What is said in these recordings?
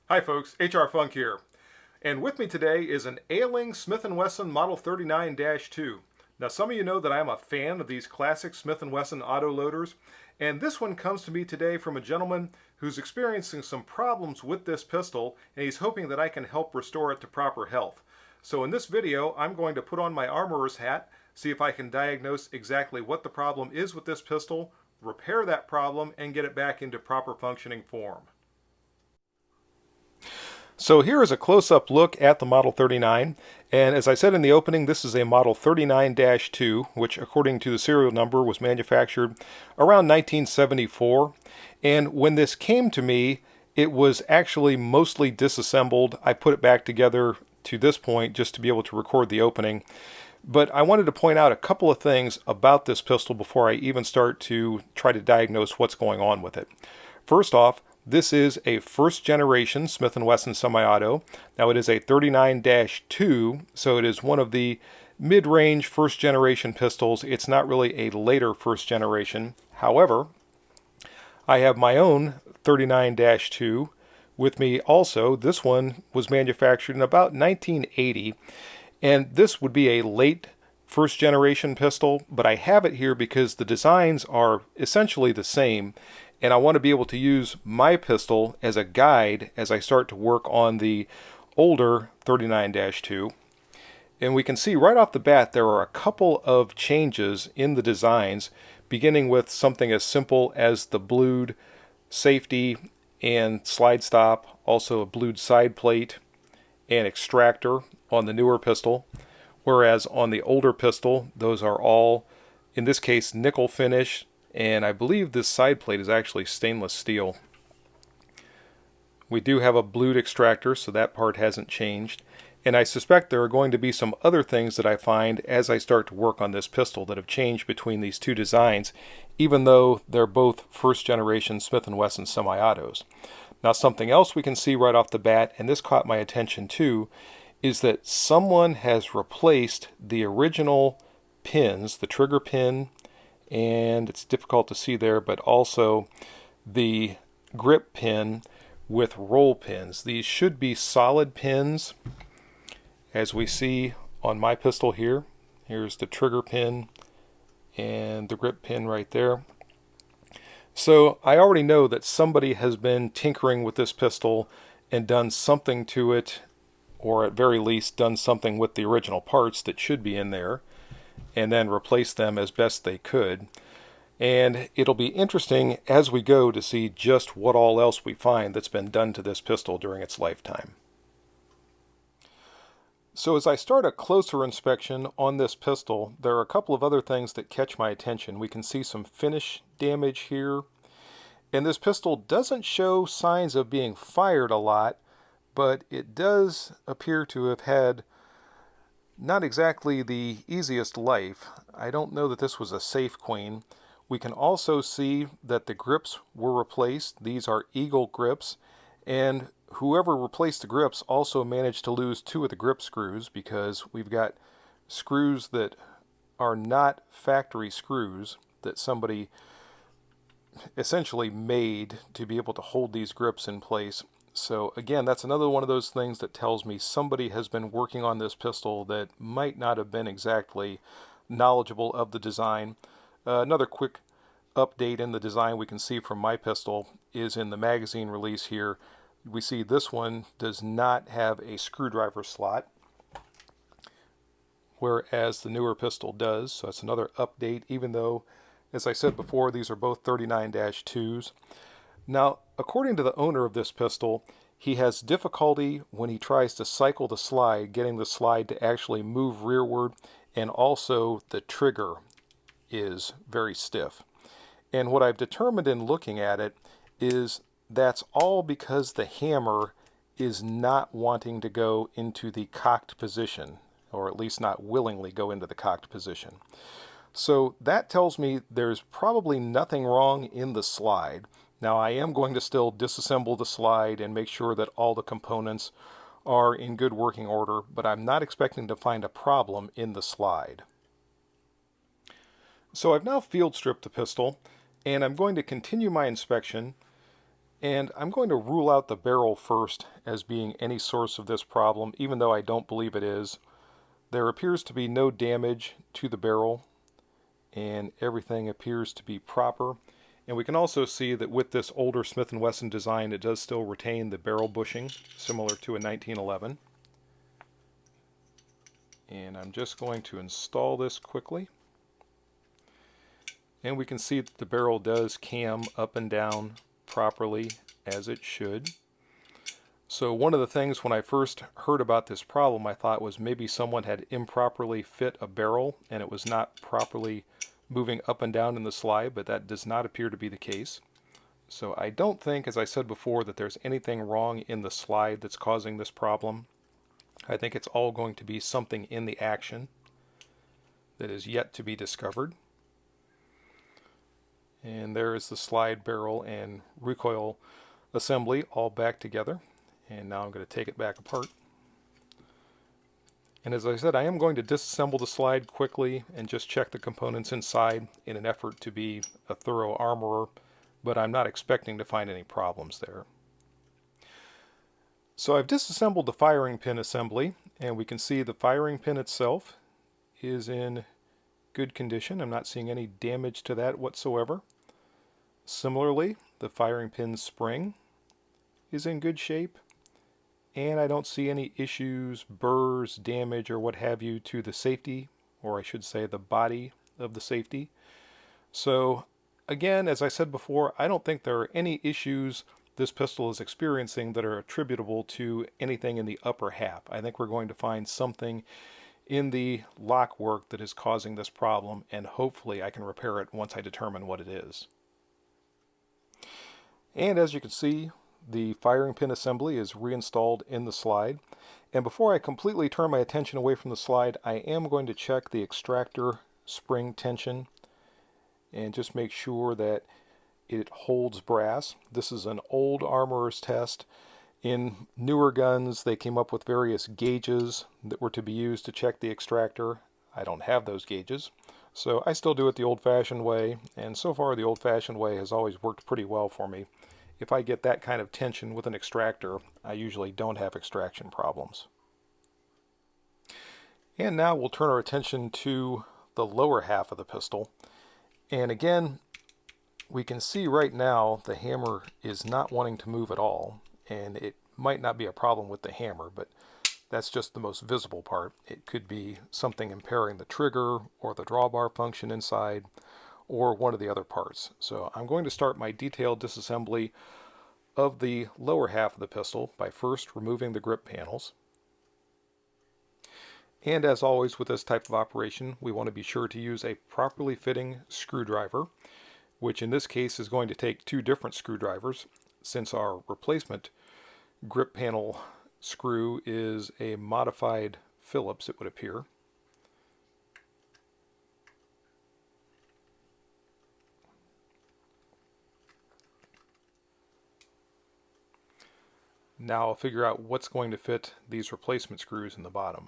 Hi folks, HR Funk here. And with me today is an ailing Smith & Wesson Model 39-2. Now some of you know that I am a fan of these classic Smith & Wesson auto loaders, and this one comes to me today from a gentleman who's experiencing some problems with this pistol, and he's hoping that I can help restore it to proper health. So in this video, I'm going to put on my armorer's hat, see if I can diagnose exactly what the problem is with this pistol, repair that problem, and get it back into proper functioning form. So here is a close-up look at the Model 39, and as I said in the opening, this is a Model 39-2, which according to the serial number was manufactured around 1974, and when this came to me, it was actually mostly disassembled. I put it back together to this point just to be able to record the opening, but I wanted to point out a couple of things about this pistol before I even start to try to diagnose what's going on with it. First off, this is a first generation Smith & Wesson semi-auto. Now it is a 39-2, so it is one of the mid-range first generation pistols. It's not really a later first generation. However, I have my own 39-2 with me also. This one was manufactured in about 1980, and this would be a late first generation pistol, but I have it here because the designs are essentially the same, and I want to be able to use my pistol as a guide as I start to work on the older 39-2. And we can see right off the bat there are a couple of changes in the designs, beginning with something as simple as the blued safety and slide stop, also a blued side plate and extractor on the newer pistol, whereas on the older pistol those are all, in this case, nickel finish, and I believe this side plate is actually stainless steel. We do have a blued extractor, so that part hasn't changed, and I suspect there are going to be some other things that I find as I start to work on this pistol that have changed between these two designs, even though they're both first generation Smith & Wesson semi-autos. Now something else we can see right off the bat, and this caught my attention too, is that someone has replaced the original pins, the trigger pin, and it's difficult to see there, but also the grip pin with roll pins. These should be solid pins, as we see on my pistol here. Here's the trigger pin and the grip pin right there. So I already know that somebody has been tinkering with this pistol and done something to it, or at very least done something with the original parts that should be in there, and then replace them as best they could. And it'll be interesting as we go to see just what all else we find that's been done to this pistol during its lifetime. So as I start a closer inspection on this pistol, there are a couple of other things that catch my attention. We can see some finish damage here, and this pistol doesn't show signs of being fired a lot, but it does appear to have had not exactly the easiest life. I don't know that this was a safe queen. We can also see that the grips were replaced. These are Eagle grips, and whoever replaced the grips also managed to lose two of the grip screws, because we've got screws that are not factory screws that somebody essentially made to be able to hold these grips in place. So again, that's another one of those things that tells me somebody has been working on this pistol that might not have been exactly knowledgeable of the design. Another quick update in the design we can see from my pistol is in the magazine release here. We see this one does not have a screwdriver slot, whereas the newer pistol does. So that's another update, even though, as I said before, these are both 39-2s. Now, according to the owner of this pistol, he has difficulty when he tries to cycle the slide, getting the slide to actually move rearward, and also the trigger is very stiff. And what I've determined in looking at it is that's all because the hammer is not wanting to go into the cocked position, or at least not willingly go into the cocked position. So that tells me there's probably nothing wrong in the slide. Now I am going to still disassemble the slide and make sure that all the components are in good working order, but I'm not expecting to find a problem in the slide. So I've now field stripped the pistol, and I'm going to continue my inspection And I'm going to rule out the barrel first as being any source of this problem, even though I don't believe it is. There appears to be no damage to the barrel, and everything appears to be proper. And we can also see that with this older Smith & Wesson design, it does still retain the barrel bushing, similar to a 1911. And I'm just going to install this quickly. And we can see that the barrel does cam up and down properly as it should. So one of the things when I first heard about this problem, I thought was maybe someone had improperly fit a barrel and it was not properly moving up and down in the slide, but that does not appear to be the case. So I don't think, as I said before, that there's anything wrong in the slide that's causing this problem. I think it's all going to be something in the action that is yet to be discovered. And there is the slide barrel and recoil assembly all back together. And now I'm going to take it back apart. And as I said, I am going to disassemble the slide quickly and just check the components inside in an effort to be a thorough armorer, but I'm not expecting to find any problems there. So I've disassembled the firing pin assembly, and we can see the firing pin itself is in good condition. I'm not seeing any damage to that whatsoever. Similarly, the firing pin spring is in good shape, and I don't see any issues, burrs, damage, or what have you to the safety, or I should say the body of the safety. So again, as I said before, I don't think there are any issues this pistol is experiencing that are attributable to anything in the upper half. I think we're going to find something in the lock work that is causing this problem, and hopefully I can repair it once I determine what it is. And as you can see, the firing pin assembly is reinstalled in the slide. And before I completely turn my attention away from the slide, I am going to check the extractor spring tension and just make sure that it holds brass. This is an old armorer's test. In newer guns, they came up with various gauges that were to be used to check the extractor. I don't have those gauges, so I still do it the old-fashioned way, and so far the old-fashioned way has always worked pretty well for me. If I get that kind of tension with an extractor, I usually don't have extraction problems. And now we'll turn our attention to the lower half of the pistol. And again, we can see right now the hammer is not wanting to move at all, and it might not be a problem with the hammer, but that's just the most visible part. It could be something impairing the trigger or the drawbar function inside, or one of the other parts. So I'm going to start my detailed disassembly of the lower half of the pistol by first removing the grip panels. And as always with this type of operation, we want to be sure to use a properly fitting screwdriver, which in this case is going to take two different screwdrivers, since our replacement grip panel screw is a modified Phillips, it would appear. Now I'll figure out what's going to fit these replacement screws in the bottom.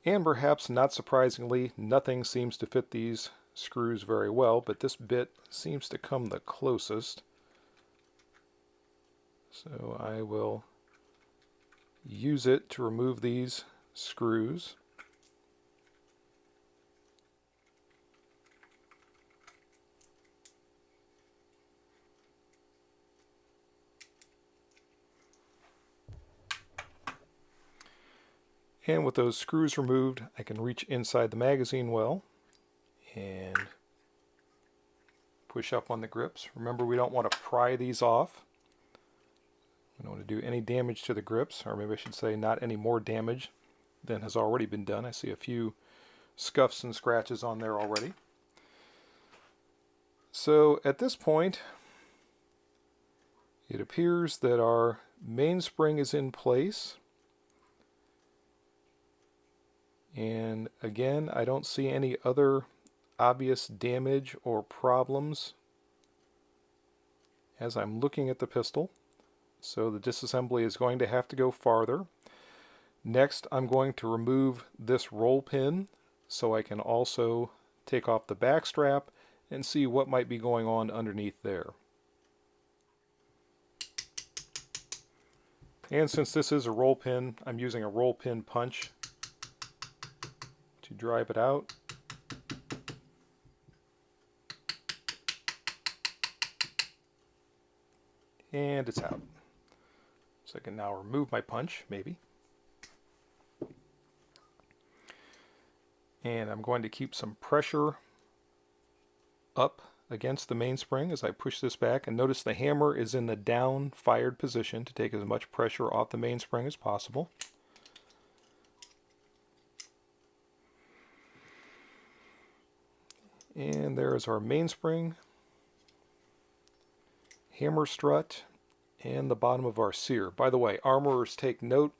And perhaps not surprisingly, nothing seems to fit these screws very well, but this bit seems to come the closest. So I will use it to remove these screws. And with those screws removed, I can reach inside the magazine well and push up on the grips. Remember, we don't want to pry these off. We don't want to do any damage to the grips, or maybe I should say not any more damage than has already been done. I see a few scuffs and scratches on there already. So at this point, it appears that our mainspring is in place. And again, I don't see any other obvious damage or problems as I'm looking at the pistol. So the disassembly is going to have to go farther. Next, I'm going to remove this roll pin so I can also take off the back strap and see what might be going on underneath there. And since this is a roll pin, I'm using a roll pin punch to drive it out. And it's out. So I can now remove my punch, maybe. And I'm going to keep some pressure up against the mainspring as I push this back. And notice the hammer is in the down fired position to take as much pressure off the mainspring as possible. And there is our mainspring, hammer strut, and the bottom of our sear. By the way, armorers, take note,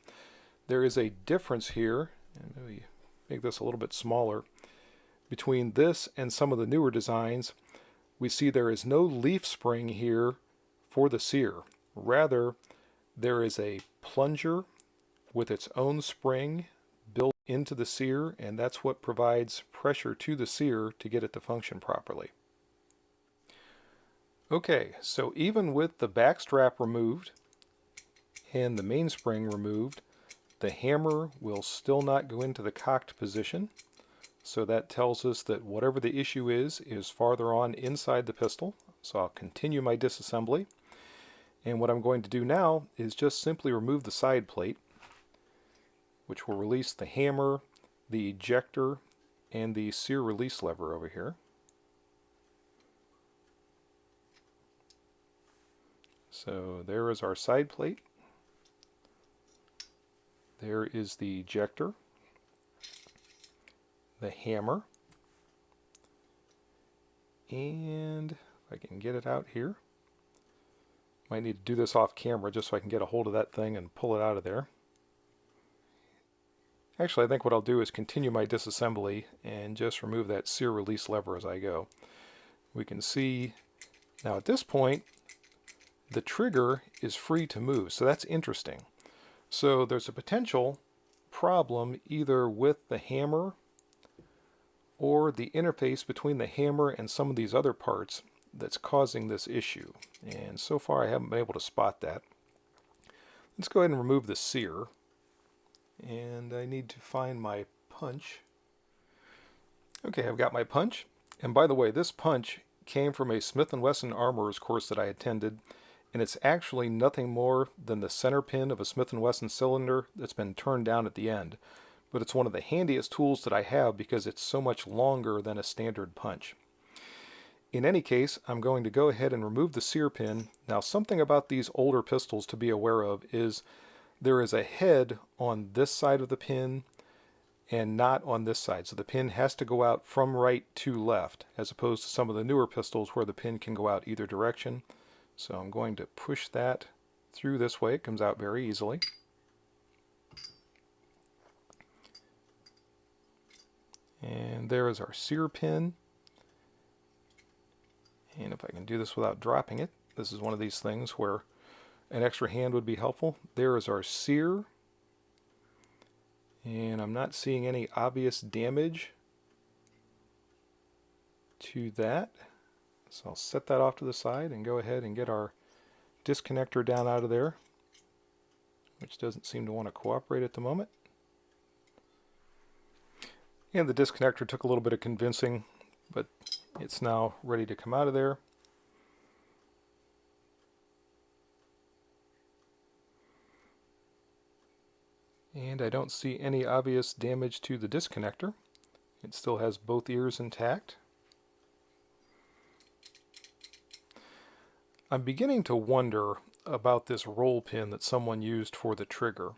there is a difference here, and maybe make this a little bit smaller, between this and some of the newer designs. We see there is no leaf spring here for the sear. Rather, there is a plunger with its own spring built into the sear, and that's what provides pressure to the sear to get it to function properly. Okay, so even with the back strap removed and the mainspring removed, the hammer will still not go into the cocked position. So that tells us that whatever the issue is farther on inside the pistol. So I'll continue my disassembly. And what I'm going to do now is just simply remove the side plate, which will release the hammer, the ejector, and the sear release lever over here. So there is our side plate. There is the ejector, the hammer, and if I can get it out here, might need to do this off camera just so I can get a hold of that thing and pull it out of there. Actually, I think what I'll do is continue my disassembly and just remove that sear release lever as I go. We can see now at this point the trigger is free to move, so that's interesting. So there's a potential problem either with the hammer or the interface between the hammer and some of these other parts that's causing this issue. And so far I haven't been able to spot that. Let's go ahead and remove the sear. And I need to find my punch. Okay, I've got my punch. And by the way, this punch came from a Smith & Wesson Armorer's course that I attended, and it's actually nothing more than the center pin of a Smith & Wesson cylinder that's been turned down at the end. But it's one of the handiest tools that I have because it's so much longer than a standard punch. In any case, I'm going to go ahead and remove the sear pin. Now, something about these older pistols to be aware of is there is a head on this side of the pin and not on this side. So the pin has to go out from right to left, as opposed to some of the newer pistols where the pin can go out either direction. So I'm going to push that through this way. It comes out very easily. And there is our sear pin. And if I can do this without dropping it, this is one of these things where an extra hand would be helpful. There is our sear. And I'm not seeing any obvious damage to that. So I'll set that off to the side and go ahead and get our disconnector down out of there, which doesn't seem to want to cooperate at the moment. And the disconnector took a little bit of convincing, but it's now ready to come out of there. And I don't see any obvious damage to the disconnector. It still has both ears intact. I'm beginning to wonder about this roll pin that someone used for the trigger.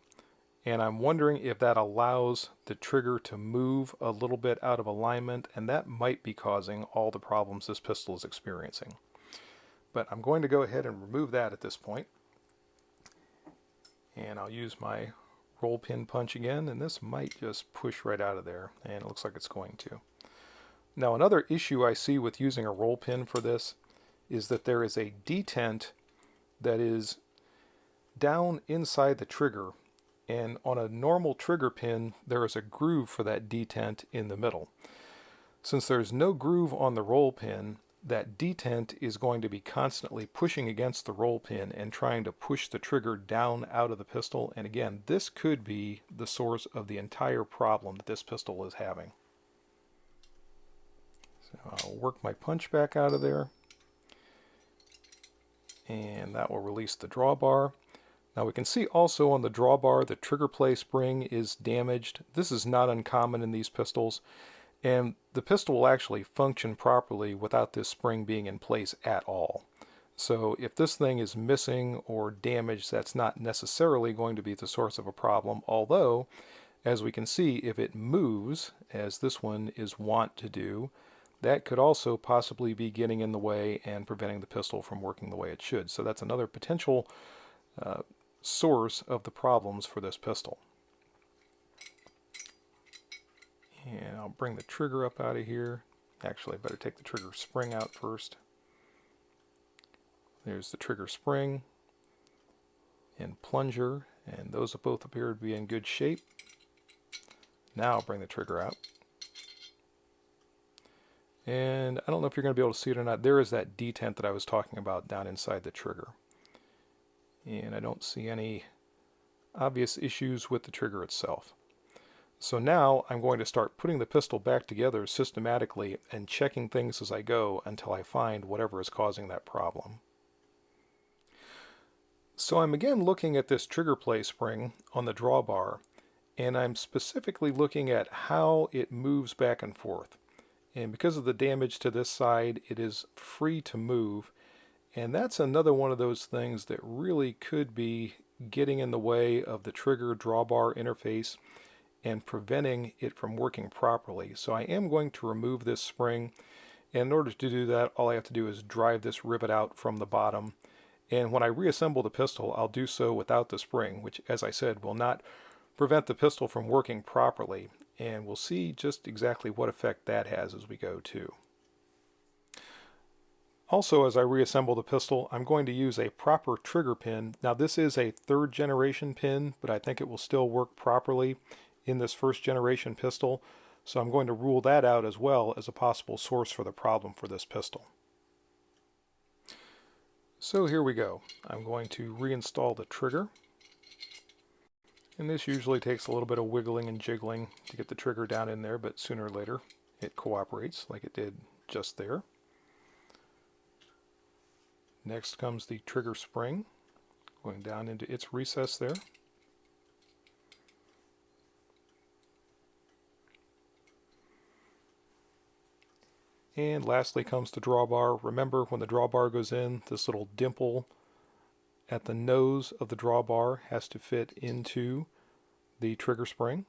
And I'm wondering if that allows the trigger to move a little bit out of alignment, and that might be causing all the problems this pistol is experiencing. But I'm going to go ahead and remove that at this point. And I'll use my roll pin punch again, and this might just push right out of there, and it looks like it's going to. Now, another issue I see with using a roll pin for this is that there is a detent that is down inside the trigger, and on a normal trigger pin there is a groove for that detent in the middle. Since there's no groove on the roll pin, that detent is going to be constantly pushing against the roll pin and trying to push the trigger down out of the pistol. And again, this could be the source of the entire problem that this pistol is having. So I'll work my punch back out of there, and that will release the drawbar. Now we can see also on the drawbar the trigger play spring is damaged. This is not uncommon in these pistols, and the pistol will actually function properly without this spring being in place at all. So if this thing is missing or damaged, that's not necessarily going to be the source of a problem, although, as we can see, if it moves, as this one is wont to do, that could also possibly be getting in the way and preventing the pistol from working the way it should. So that's another potential source of the problems for this pistol. And I'll bring the trigger up out of here. Actually, I better take the trigger spring out first. There's the trigger spring and plunger, and those both appear to be in good shape. Now I'll bring the trigger out. And I don't know if you're going to be able to see it or not. There is that detent that I was talking about down inside the trigger. And I don't see any obvious issues with the trigger itself. So now I'm going to start putting the pistol back together systematically and checking things as I go until I find whatever is causing that problem. So I'm again looking at this trigger play spring on the drawbar, and I'm specifically looking at how it moves back and forth. And because of the damage to this side, it is free to move. And that's another one of those things that really could be getting in the way of the trigger drawbar interface and preventing it from working properly. So I am going to remove this spring. And in order to do that, all I have to do is drive this rivet out from the bottom. And when I reassemble the pistol, I'll do so without the spring, which, as I said, will not prevent the pistol from working properly. And we'll see just exactly what effect that has as we go too. Also, as I reassemble the pistol, I'm going to use a proper trigger pin. Now this is a 3rd generation pin, but I think it will still work properly in this 1st generation pistol. So I'm going to rule that out as well as a possible source for the problem for this pistol. So here we go. I'm going to reinstall the trigger. And this usually takes a little bit of wiggling and jiggling to get the trigger down in there, but sooner or later it cooperates like it did just there. Next comes the trigger spring, going down into its recess there. And lastly comes the drawbar. Remember, when the drawbar goes in, this little dimple at the nose of the drawbar has to fit into the trigger spring.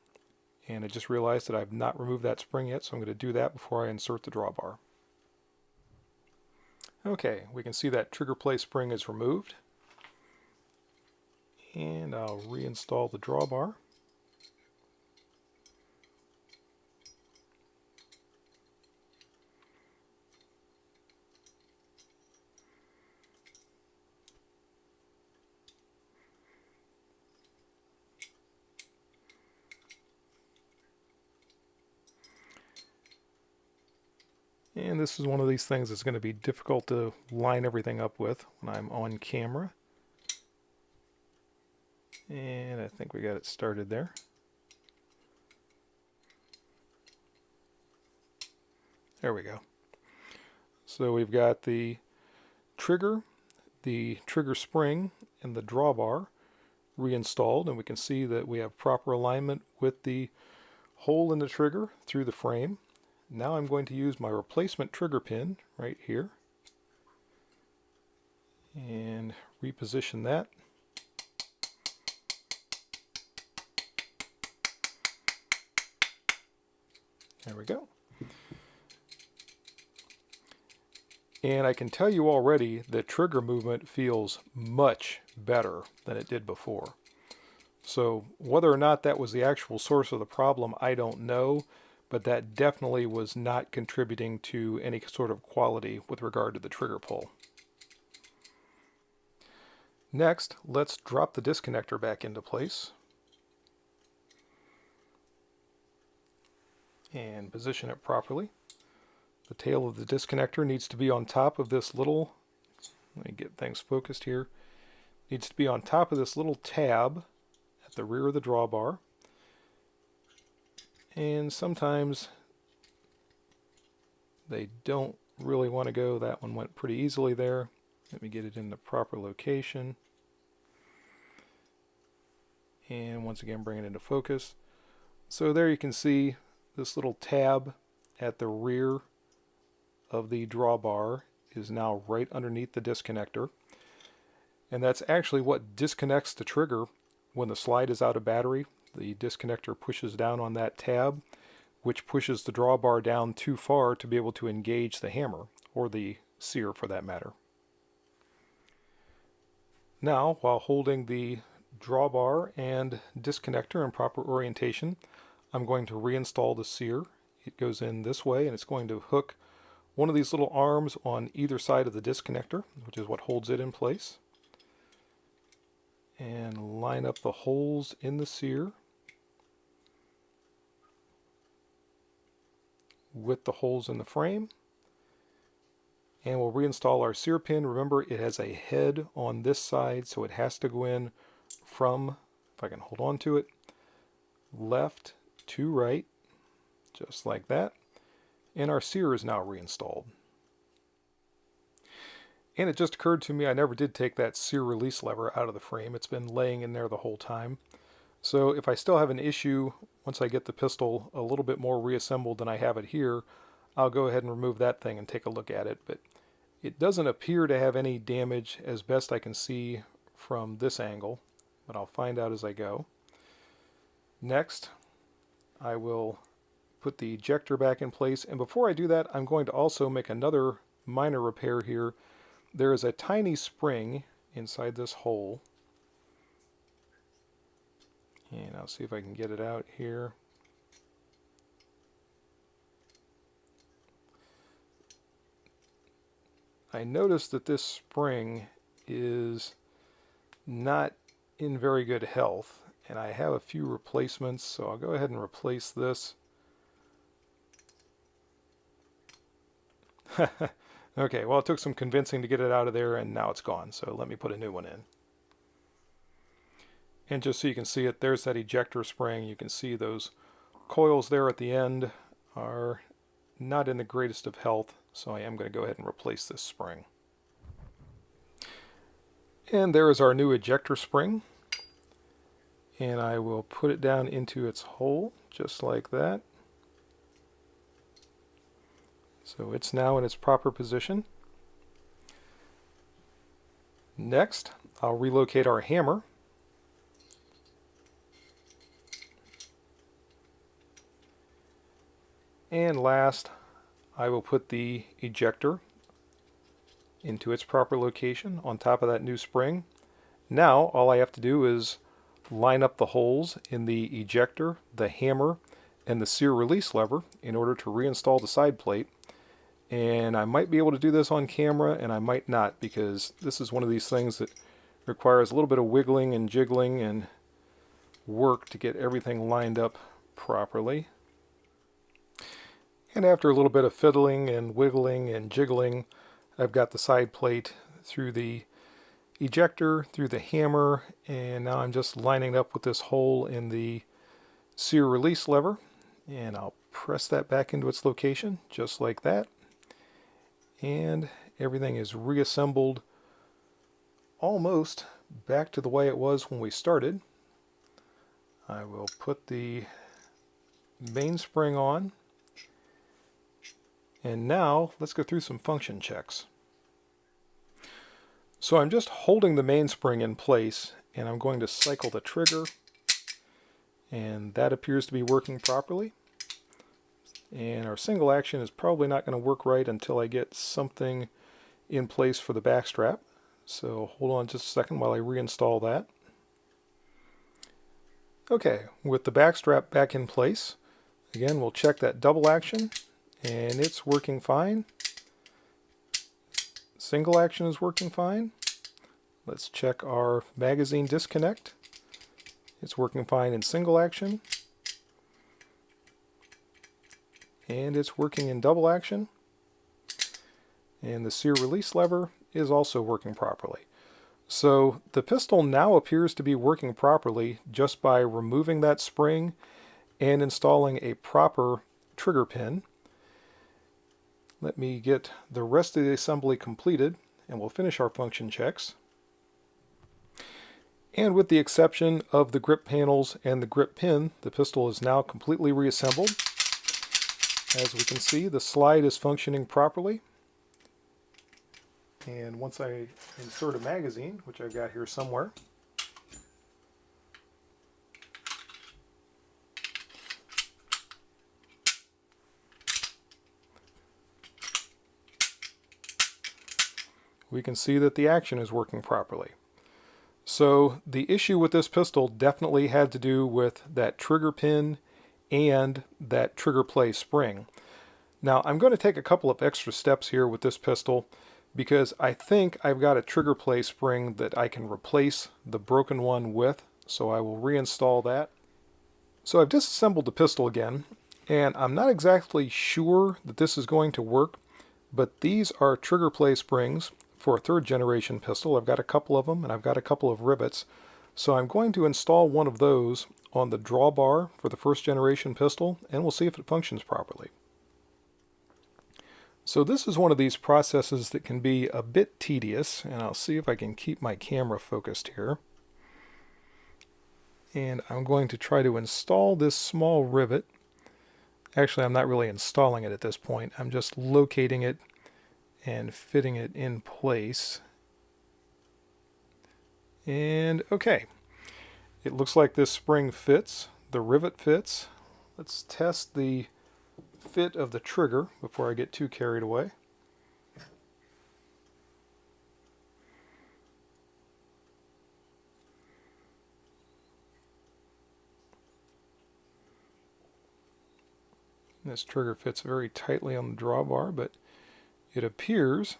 And I just realized that I've not removed that spring yet, so I'm going to do that before I insert the drawbar. Okay, we can see that trigger play spring is removed. And I'll reinstall the drawbar. And this is one of these things that's going to be difficult to line everything up with when I'm on camera. And I think we got it started there. There we go. So we've got the trigger spring, and the drawbar reinstalled, and we can see that we have proper alignment with the hole in the trigger through the frame. Now I'm going to use my replacement trigger pin right here and reposition that. There we go. And I can tell you already the trigger movement feels much better than it did before. So whether or not that was the actual source of the problem, I don't know. But that definitely was not contributing to any sort of quality with regard to the trigger pull. Next, let's drop the disconnector back into place and position it properly. The tail of the disconnector needs to be on top of this little, let me get things focused here, needs to be on top of this little tab at the rear of the drawbar. And sometimes they don't really want to go. That one went pretty easily there. Let me get it in the proper location. And once again, bring it into focus. So there you can see this little tab at the rear of the drawbar is now right underneath the disconnector. And that's actually what disconnects the trigger when the slide is out of battery. The disconnector pushes down on that tab, which pushes the drawbar down too far to be able to engage the hammer, or the sear for that matter. Now, while holding the drawbar and disconnector in proper orientation, I'm going to reinstall the sear. It goes in this way, and it's going to hook one of these little arms on either side of the disconnector, which is what holds it in place, and line up the holes in the sear with the holes in the frame. And we'll reinstall our sear pin. Remember, it has a head on this side, so it has to go in from, if I can hold on to it, left to right, just like that. And our sear is now reinstalled. And it just occurred to me I never did take that sear release lever out of the frame. It's been laying in there the whole time. So if I still have an issue, once I get the pistol a little bit more reassembled than I have it here, I'll go ahead and remove that thing and take a look at it. But it doesn't appear to have any damage as best I can see from this angle, but I'll find out as I go. Next, I will put the ejector back in place, and before I do that, I'm going to also make another minor repair here. There is a tiny spring inside this hole, and I'll see if I can get it out here. I noticed that this spring is not in very good health, and I have a few replacements, so I'll go ahead and replace this. Okay, well, it took some convincing to get it out of there, and now it's gone, so let me put a new one in. And just so you can see it, there's that ejector spring. You can see those coils there at the end are not in the greatest of health, so I am going to go ahead and replace this spring. And there is our new ejector spring, and I will put it down into its hole, just like that. So it's now in its proper position. Next, I'll relocate our hammer. And last, I will put the ejector into its proper location on top of that new spring. Now, all I have to do is line up the holes in the ejector, the hammer, and the sear release lever in order to reinstall the side plate. And I might be able to do this on camera, and I might not, because this is one of these things that requires a little bit of wiggling and jiggling and work to get everything lined up properly. And after a little bit of fiddling and wiggling and jiggling, I've got the side plate through the ejector, through the hammer, and now I'm just lining up with this hole in the sear release lever, and I'll press that back into its location, just like that. And everything is reassembled almost back to the way it was when we started. I will put the main spring on, and now let's go through some function checks. So I'm just holding the mainspring in place, and I'm going to cycle the trigger, and that appears to be working properly. And our single action is probably not going to work right until I get something in place for the back strap. So hold on just a second while I reinstall that. Okay, with the back strap back in place, again we'll check that double action, and it's working fine. Single action is working fine. Let's check our magazine disconnect. It's working fine in single action. And it's working in double action. And the sear release lever is also working properly. So the pistol now appears to be working properly just by removing that spring and installing a proper trigger pin. Let me get the rest of the assembly completed and we'll finish our function checks. And with the exception of the grip panels and the grip pin, the pistol is now completely reassembled. As we can see, the slide is functioning properly. And once I insert a magazine, which I've got here somewhere, we can see that the action is working properly. So the issue with this pistol definitely had to do with that trigger pin and that trigger play spring. Now I'm going to take a couple of extra steps here with this pistol because I think I've got a trigger play spring that I can replace the broken one with, so I will reinstall that. So I've disassembled the pistol again, and I'm not exactly sure that this is going to work, but these are trigger play springs for a 3rd generation pistol. I've got a couple of them, and I've got a couple of rivets. So I'm going to install one of those on the drawbar for the 1st generation pistol, and we'll see if it functions properly. So this is one of these processes that can be a bit tedious, and I'll see if I can keep my camera focused here. And I'm going to try to install this small rivet. Actually, I'm not really installing it at this point. I'm just locating it and fitting it in place. And okay, it looks like this spring fits, the rivet fits. Let's test the fit of the trigger before I get too carried away. This trigger fits very tightly on the drawbar, but it appears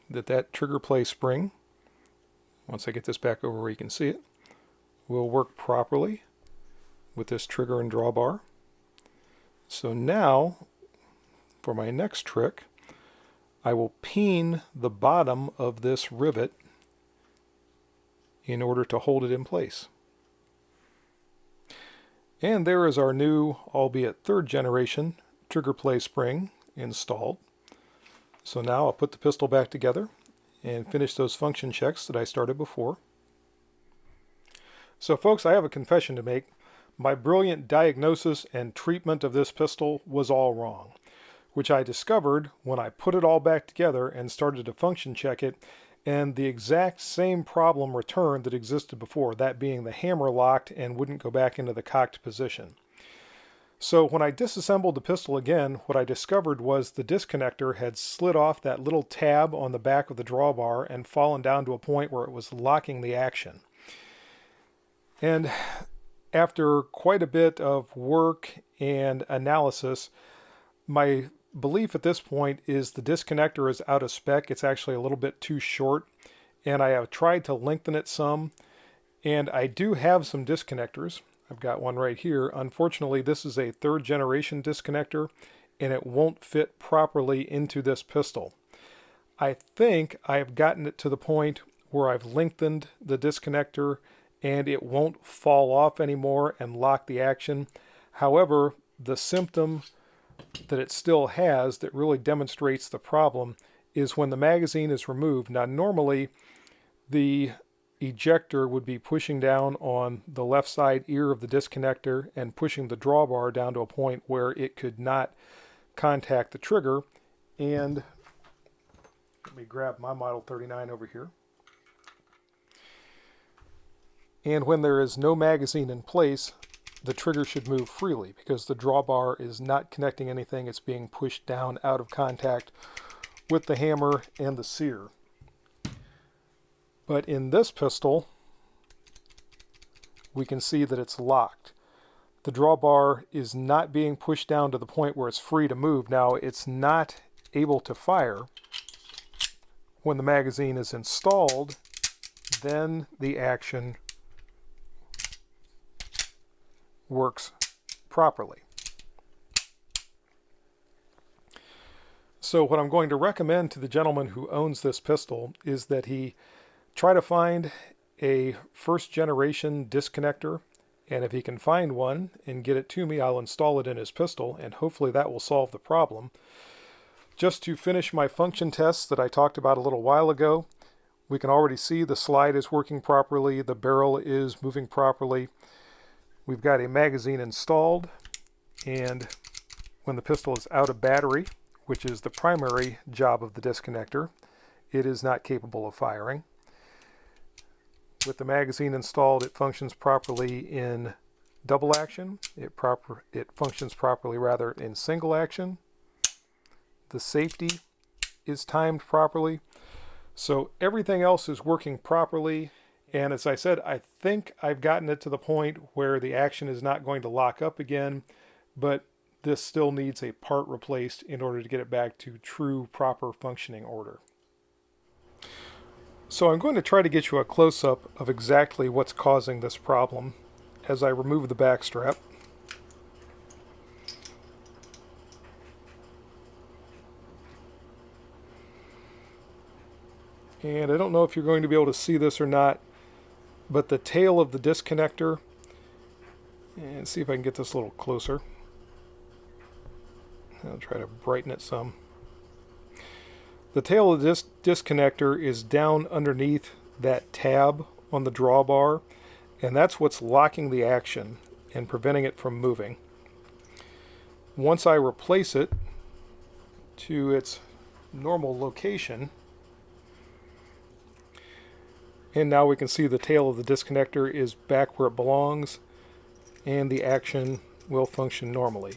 that that trigger play spring, once I get this back over where you can see it, will work properly with this trigger and drawbar. So now, for my next trick, I will peen the bottom of this rivet in order to hold it in place. And there is our new, albeit 3rd generation, trigger play spring installed. So now I'll put the pistol back together and finish those function checks that I started before. So folks, I have a confession to make. My brilliant diagnosis and treatment of this pistol was all wrong, which I discovered when I put it all back together and started to function check it, and the exact same problem returned that existed before, that being the hammer locked and wouldn't go back into the cocked position. So when I disassembled the pistol again, what I discovered was the disconnector had slid off that little tab on the back of the drawbar and fallen down to a point where it was locking the action. And after quite a bit of work and analysis, my belief at this point is the disconnector is out of spec. It's actually a little bit too short, and I have tried to lengthen it some, and I do have some disconnectors. I've got one right here. Unfortunately, this is a 3rd generation disconnector, and it won't fit properly into this pistol. I think I've gotten it to the point where I've lengthened the disconnector and it won't fall off anymore and lock the action. However, the symptom that it still has that really demonstrates the problem is when the magazine is removed. Now normally the ejector would be pushing down on the left side ear of the disconnector and pushing the drawbar down to a point where it could not contact the trigger. And let me grab my Model 39 over here. And when there is no magazine in place, the trigger should move freely because the drawbar is not connecting anything. It's being pushed down out of contact with the hammer and the sear. But in this pistol, we can see that it's locked. The drawbar is not being pushed down to the point where it's free to move. Now, it's not able to fire. When the magazine is installed, then the action works properly. So what I'm going to recommend to the gentleman who owns this pistol is that he try to find a first generation disconnector, and if he can find one and get it to me, I'll install it in his pistol, and hopefully that will solve the problem. Just to finish my function tests that I talked about a little while ago, we can already see the slide is working properly, the barrel is moving properly. We've got a magazine installed, and when the pistol is out of battery, which is the primary job of the disconnector, it is not capable of firing. With the magazine installed, it functions properly in double action. It functions properly rather in single action. The safety is timed properly. So everything else is working properly. And as I said, I think I've gotten it to the point where the action is not going to lock up again, but this still needs a part replaced in order to get it back to true, proper functioning order. So I'm going to try to get you a close-up of exactly what's causing this problem as I remove the back strap. And I don't know if you're going to be able to see this or not, but the tail of the disconnector, and see if I can get this a little closer. I'll try to brighten it some. The tail of this disconnector is down underneath that tab on the drawbar, and that's what's locking the action and preventing it from moving. Once I replace it to its normal location, and now we can see the tail of the disconnector is back where it belongs, and the action will function normally.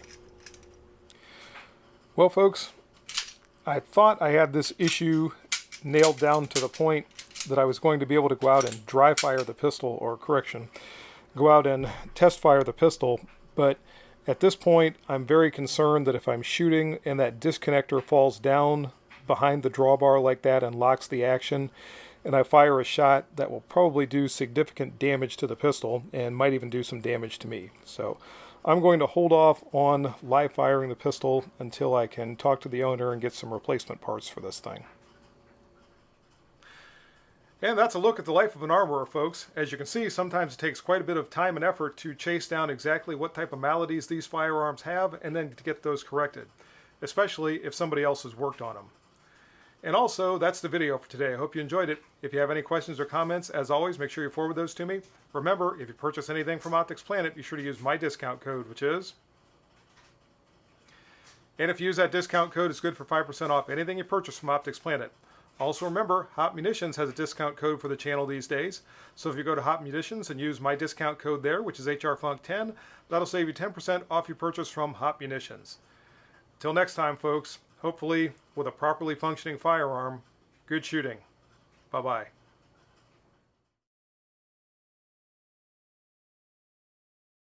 Well, folks, I thought I had this issue nailed down to the point that I was going to be able to go out and dry fire the pistol, or correction, go out and test fire the pistol, but at this point I'm very concerned that if I'm shooting and that disconnector falls down behind the drawbar like that and locks the action, and I fire a shot, that will probably do significant damage to the pistol and might even do some damage to me. So I'm going to hold off on live firing the pistol until I can talk to the owner and get some replacement parts for this thing. And that's a look at the life of an armorer, folks. As you can see, sometimes it takes quite a bit of time and effort to chase down exactly what type of maladies these firearms have and then to get those corrected, especially if somebody else has worked on them. And also, that's the video for today. I hope you enjoyed it. If you have any questions or comments, as always, make sure you forward those to me. Remember, if you purchase anything from Optics Planet, be sure to use my discount code, which is... And if you use that discount code, it's good for 5% off anything you purchase from Optics Planet. Also remember, Hot Munitions has a discount code for the channel these days. So if you go to Hot Munitions and use my discount code there, which is HRFunk10, that'll save you 10% off your purchase from Hot Munitions. Till next time, folks. Hopefully, with a properly functioning firearm, good shooting. Bye-bye.